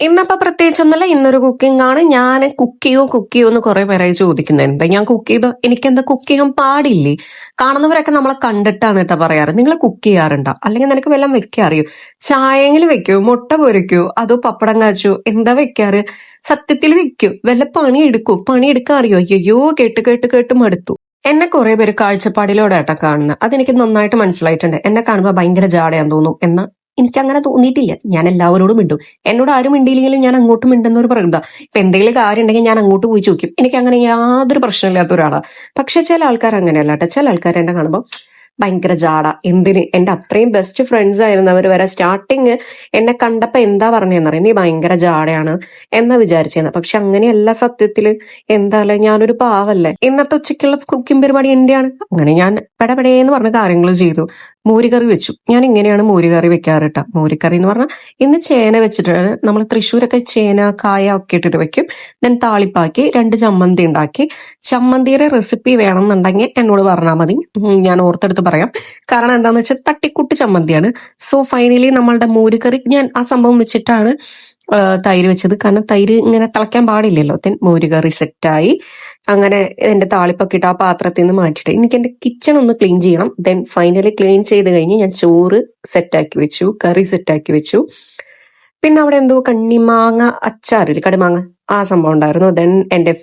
ഇന്നപ്പോ പ്രത്യേകിച്ചൊന്നുമില്ല. ഇന്നൊരു കുക്കിംഗ് ആണ്. ഞാൻ കുക്ക് ചെയ്യോ എന്ന് കുറെ പേരായി ചോദിക്കുന്നുണ്ട്. ഞാൻ കുക്ക് ചെയ്തോ, എനിക്കെന്താ കുക്ക് ചെയ്യാൻ പാടില്ലേ? കാണുന്നവരൊക്കെ നമ്മളെ കണ്ടിട്ടാണ് കേട്ടോ പറയാറ്. നിങ്ങൾ കുക്ക് ചെയ്യാറുണ്ടോ? അല്ലെങ്കിൽ നിനക്ക് വല്ലതും വെക്കാൻ അറിയോ? ചായയെങ്കിലും വെക്കോ? മുട്ട പൊരിക്കോ? അതോ പപ്പടം കാച്ചോ? എന്താ വെക്കാറ്? സത്യത്തിൽ വെക്കോ? വല്ല പണി എടുക്കോ? പണി എടുക്കാൻ അറിയോ? അയ്യോ, കേട്ട് കേട്ട് കേട്ട് മടുത്തു. എന്നെ കുറെ പേര് കാഴ്ചപ്പാടിലൂടെ ആട്ടാ കാണുന്നത്. അതെനിക്ക് നന്നായിട്ട് മനസ്സിലായിട്ടുണ്ട്. എന്നെ കാണുമ്പോൾ ഭയങ്കര ജാടയാന്ന് തോന്നും. എന്നാ എനിക്ക് അങ്ങനെ തോന്നിയിട്ടില്ല. ഞാൻ എല്ലാവരോടും മിണ്ടും. എന്നോട് ആരും മിണ്ടിയില്ലെങ്കിലും ഞാൻ അങ്ങോട്ട് മിണ്ടുന്നൊരു പ്രകൃത. ഇപ്പൊ എന്തെങ്കിലും കാര്യം ഉണ്ടെങ്കിൽ ഞാൻ അങ്ങോട്ട് പോയി ചോദിക്കും. എനിക്ക് അങ്ങനെ യാതൊരു പ്രശ്നമില്ലാത്ത ഒരാളാണ്. പക്ഷെ ചില ആൾക്കാർ അങ്ങനെയല്ല കേട്ടോ. ചില ആൾക്കാർ എന്നെ കാണുമ്പോൾ ഭയങ്കര ജാട. എന്തിന്? എന്റെ അത്രയും ബെസ്റ്റ് ഫ്രണ്ട്സ് ആയിരുന്നവർ വരെ സ്റ്റാർട്ടിങ് എന്നെ കണ്ടപ്പോ എന്താ പറഞ്ഞതെന്നറിയാം, നീ ഭയങ്കര ജാടയാണ് എന്നാ വിചാരിച്ചേന്ന്. പക്ഷെ അങ്ങനെയല്ല സത്യത്തില്. എന്തായാലും ഞാനൊരു പാവല്ലേ. ഇന്നത്തെ ഉച്ചയ്ക്കുള്ള കുക്കിംഗ് പരിപാടി എന്റെയാണ്. അങ്ങനെ ഞാൻ പെടപെടേന്ന് പറഞ്ഞ കാര്യങ്ങൾ ചെയ്തു. മോരുകറി വെച്ചു. ഞാൻ ഇങ്ങനെയാണ് മോരുകറി വെക്കാറ് കേട്ടോ. മോരുകറി എന്ന് പറഞ്ഞാൽ ഇന്ന് ചേന വെച്ചിട്ടാണ്. നമ്മൾ തൃശ്ശൂരൊക്കെ ചേന കായ ഒക്കെ ഇട്ടിട്ട് വെക്കും. ദെൻ താളിപ്പാക്കി 2 ചമ്മന്തി ഉണ്ടാക്കി. ചമ്മന്തിയുടെ റെസിപ്പി വേണമെന്നുണ്ടെങ്കിൽ എന്നോട് പറഞ്ഞാൽ മതി, ഞാൻ ഓർത്തെടുത്ത് പറയാം. കാരണം എന്താന്ന് വെച്ചാൽ തട്ടിക്കൂട്ട് ചമ്മന്തിയാണ്. സോ ഫൈനലി നമ്മളുടെ മോരുകറി ഞാൻ ആ സംഭവം വെച്ചിട്ടാണ് തൈര് വെച്ചത്. കാരണം തൈര് ഇങ്ങനെ തിളയ്ക്കാൻ പാടില്ലല്ലോ. ദെൻ മോരുകറി സെറ്റായി. അങ്ങനെ എന്റെ താളിപ്പൊക്കെ ഇട്ട് ആ പാത്രത്തിൽ നിന്ന് മാറ്റിയിട്ട് എനിക്ക് എന്റെ കിച്ചൺ ഒന്ന് ക്ലീൻ ചെയ്യണം. ദെൻ ഫൈനലി ക്ലീൻ ചെയ്ത് കഴിഞ്ഞ് ഞാൻ ചോറ് സെറ്റാക്കി വെച്ചു, കറി സെറ്റാക്കി വെച്ചു. പിന്നെ അവിടെ എന്തോ കണ്ണിമാങ്ങ അച്ചാറില്ല, കടുമാങ്ങ, ആ സംഭവം ഉണ്ടായിരുന്നു. ദെൻ എന്റെ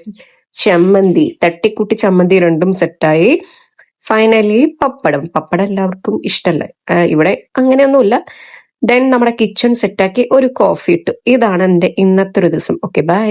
ചമ്മന്തി, തട്ടിക്കുട്ടി ചമ്മന്തി രണ്ടും സെറ്റായി. ഫൈനലി പപ്പടം എല്ലാവർക്കും ഇഷ്ടല്ലേ. ഇവിടെ അങ്ങനെയൊന്നുമില്ല. ദെൻ നമ്മുടെ കിച്ചൺ സെറ്റാക്കി ഒരു കോഫി ഇട്ടു. ഇതാണ് എന്റെ ഇന്നത്തെ ഒരു ദിവസം. Okay, by.